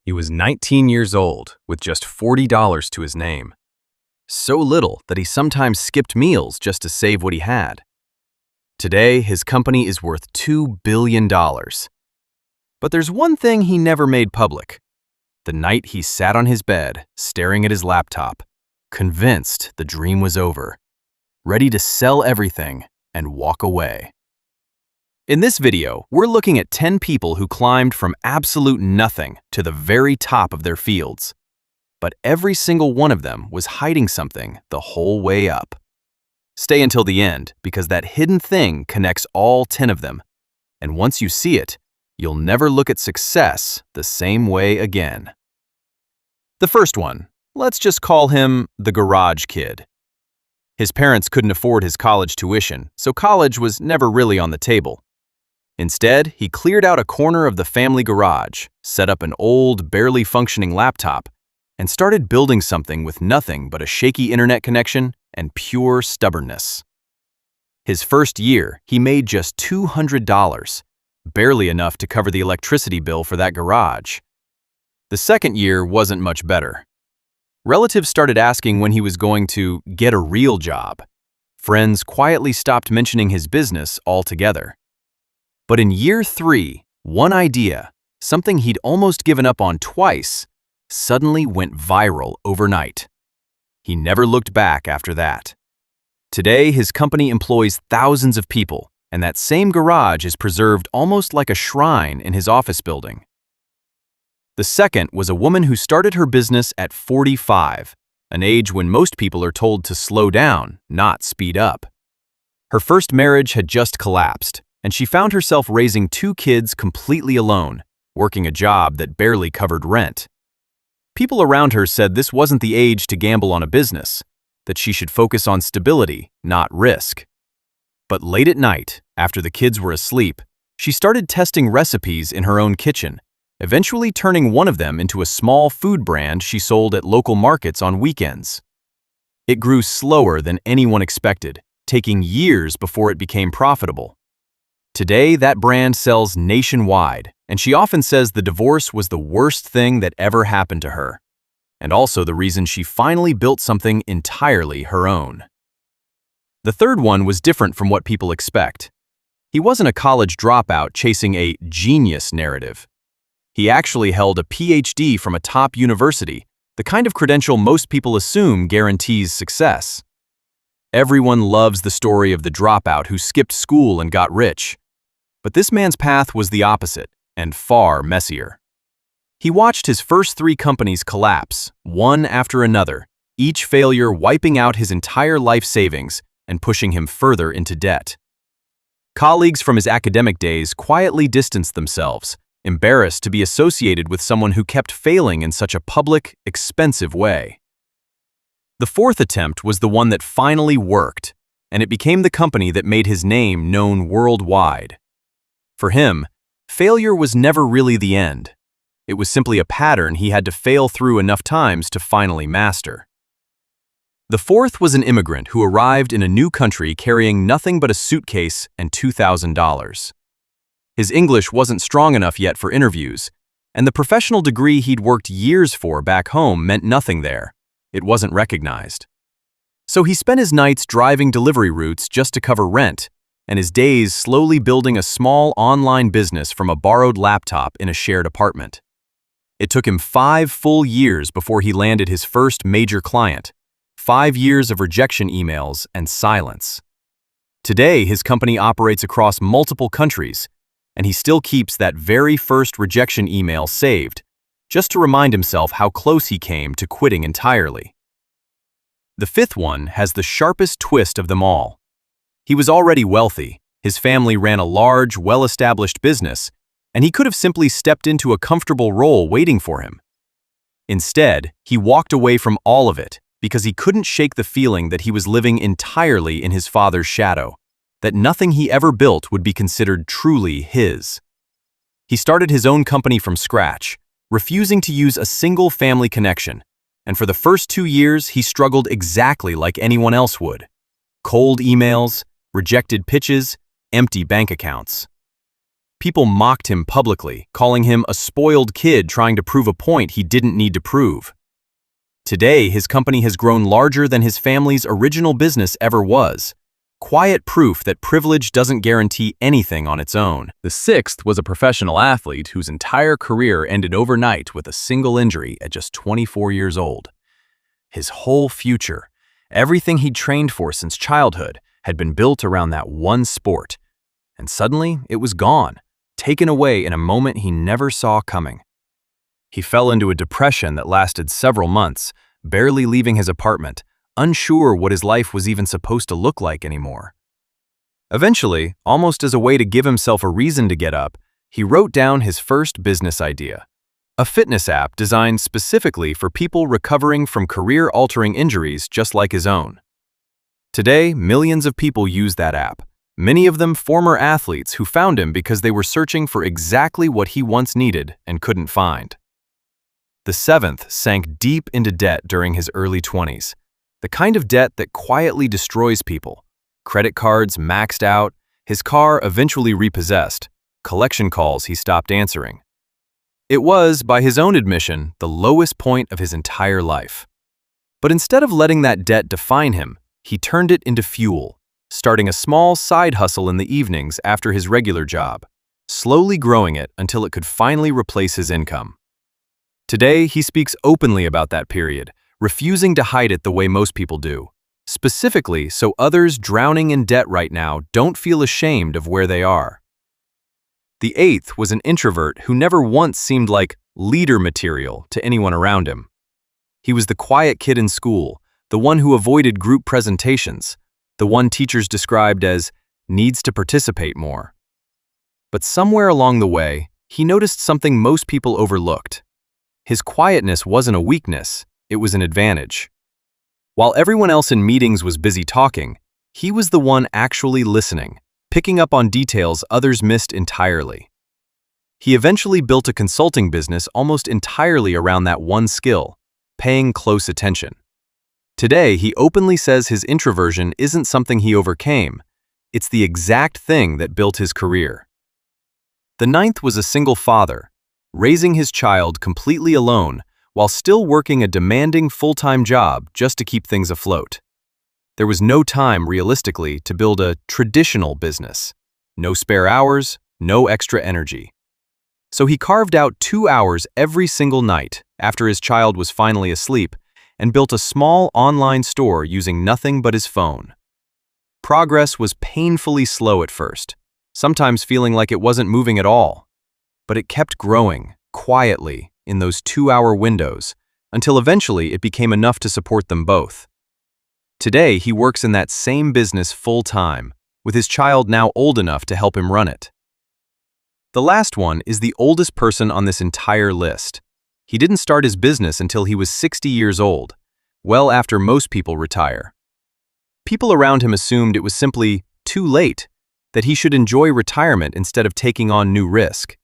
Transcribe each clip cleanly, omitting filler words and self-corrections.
He was 19 years old with just $40 to his name. So little that he sometimes skipped meals just to save what he had. Today, his company is worth $2 billion. But there's one thing he never made public. The night he sat on his bed, staring at his laptop, convinced the dream was over, ready to sell everything and walk away. In this video, we're looking at 10 people who climbed from absolute nothing to the very top of their fields. But every single one of them was hiding something the whole way up. Stay until the end, because that hidden thing connects all 10 of them. And once you see it, you'll never look at success the same way again. The first one, let's just call him the garage kid. His parents couldn't afford his college tuition, so college was never really on the table. Instead, he cleared out a corner of the family garage, set up an old, barely functioning laptop, and started building something with nothing but a shaky internet connection and pure stubbornness. His first year, he made just $200, barely enough to cover the electricity bill for that garage. The second year wasn't much better. Relatives started asking when he was going to get a real job. Friends quietly stopped mentioning his business altogether. But in year 3, one idea, something he'd almost given up on twice, suddenly went viral overnight. He never looked back after that. Today, his company employs thousands of people, and that same garage is preserved almost like a shrine in his office building. The second was a woman who started her business at 45, an age when most people are told to slow down, not speed up. Her first marriage had just collapsed, and she found herself raising 2 kids completely alone, working a job that barely covered rent. People around her said this wasn't the age to gamble on a business, that she should focus on stability, not risk. But late at night, after the kids were asleep, she started testing recipes in her own kitchen, eventually turning one of them into a small food brand she sold at local markets on weekends. It grew slower than anyone expected, taking years before it became profitable. Today, that brand sells nationwide, and she often says the divorce was the worst thing that ever happened to her, and also the reason she finally built something entirely her own. The third one was different from what people expect. He wasn't a college dropout chasing a genius narrative. He actually held a PhD from a top university, the kind of credential most people assume guarantees success. Everyone loves the story of the dropout who skipped school and got rich. But this man's path was the opposite, and far messier. He watched his first 3 companies collapse, one after another, each failure wiping out his entire life savings and pushing him further into debt. Colleagues from his academic days quietly distanced themselves, embarrassed to be associated with someone who kept failing in such a public, expensive way. The fourth attempt was the one that finally worked, and it became the company that made his name known worldwide. For him, failure was never really the end. It was simply a pattern he had to fail through enough times to finally master. The fourth was an immigrant who arrived in a new country carrying nothing but a suitcase and $2,000. His English wasn't strong enough yet for interviews, and the professional degree he'd worked years for back home meant nothing there. It wasn't recognized. So he spent his nights driving delivery routes just to cover rent, and his days slowly building a small online business from a borrowed laptop in a shared apartment. It took him 5 full years before he landed his first major client, 5 years of rejection emails and silence. Today, his company operates across multiple countries, and he still keeps that very first rejection email saved, just to remind himself how close he came to quitting entirely. The fifth one has the sharpest twist of them all. He was already wealthy, his family ran a large, well-established business, and he could have simply stepped into a comfortable role waiting for him. Instead, he walked away from all of it because he couldn't shake the feeling that he was living entirely in his father's shadow, that nothing he ever built would be considered truly his. He started his own company from scratch, refusing to use a single family connection, and for the first 2 years he struggled exactly like anyone else would. Cold emails, rejected pitches, empty bank accounts. People mocked him publicly, calling him a spoiled kid trying to prove a point he didn't need to prove. Today, his company has grown larger than his family's original business ever was. Quiet proof that privilege doesn't guarantee anything on its own. The sixth was a professional athlete whose entire career ended overnight with a single injury at just 24 years old. His whole future, everything he'd trained for since childhood, had been built around that one sport. And suddenly, it was gone, taken away in a moment he never saw coming. He fell into a depression that lasted several months, barely leaving his apartment, unsure what his life was even supposed to look like anymore. Eventually, almost as a way to give himself a reason to get up, he wrote down his first business idea, a fitness app designed specifically for people recovering from career-altering injuries just like his own. Today, millions of people use that app, many of them former athletes who found him because they were searching for exactly what he once needed and couldn't find. The seventh sank deep into debt during his early 20s, the kind of debt that quietly destroys people. Credit cards maxed out, his car eventually repossessed, collection calls he stopped answering. It was, by his own admission, the lowest point of his entire life. But instead of letting that debt define him, he turned it into fuel, starting a small side hustle in the evenings after his regular job, slowly growing it until it could finally replace his income. Today, he speaks openly about that period, refusing to hide it the way most people do, specifically so others drowning in debt right now don't feel ashamed of where they are. The eighth was an introvert who never once seemed like leader material to anyone around him. He was the quiet kid in school, the one who avoided group presentations, the one teachers described as needs to participate more. But somewhere along the way, he noticed something most people overlooked. His quietness wasn't a weakness, it was an advantage. While everyone else in meetings was busy talking, he was the one actually listening, picking up on details others missed entirely. He eventually built a consulting business almost entirely around that one skill, paying close attention. Today, he openly says his introversion isn't something he overcame, it's the exact thing that built his career. The ninth was a single father, raising his child completely alone while still working a demanding full-time job just to keep things afloat. There was no time, realistically, to build a traditional business. No spare hours, no extra energy. So he carved out 2 hours every single night after his child was finally asleep and built a small online store using nothing but his phone. Progress was painfully slow at first, sometimes feeling like it wasn't moving at all. But it kept growing, quietly, in those 2-hour windows, until eventually it became enough to support them both. Today, he works in that same business full-time, with his child now old enough to help him run it. The last one is the oldest person on this entire list. He didn't start his business until he was 60 years old, well after most people retire. People around him assumed it was simply too late, that he should enjoy retirement instead of taking on new risk.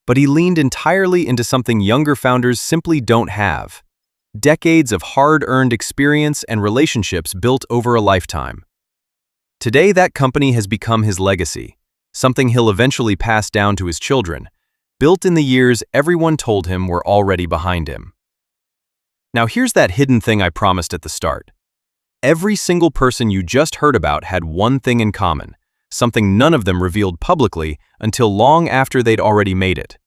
But he leaned entirely into something younger founders simply don't have: decades of hard-earned experience and relationships built over a lifetime. Today, that company has become his legacy, something he'll eventually pass down to his children, built in the years everyone told him were already behind him. Now here's that hidden thing I promised at the start. Every single person you just heard about had one thing in common, something none of them revealed publicly until long after they'd already made it.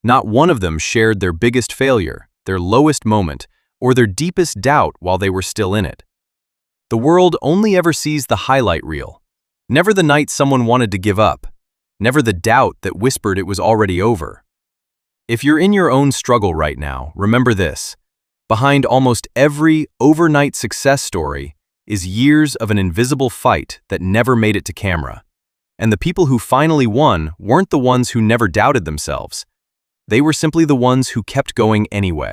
Not one of them shared their biggest failure, their lowest moment, or their deepest doubt while they were still in it. The world only ever sees the highlight reel, never the night someone wanted to give up, never the doubt that whispered it was already over. If you're in your own struggle right now, remember this: behind almost every overnight success story is years of an invisible fight that never made it to camera. And the people who finally won weren't the ones who never doubted themselves. They were simply the ones who kept going anyway.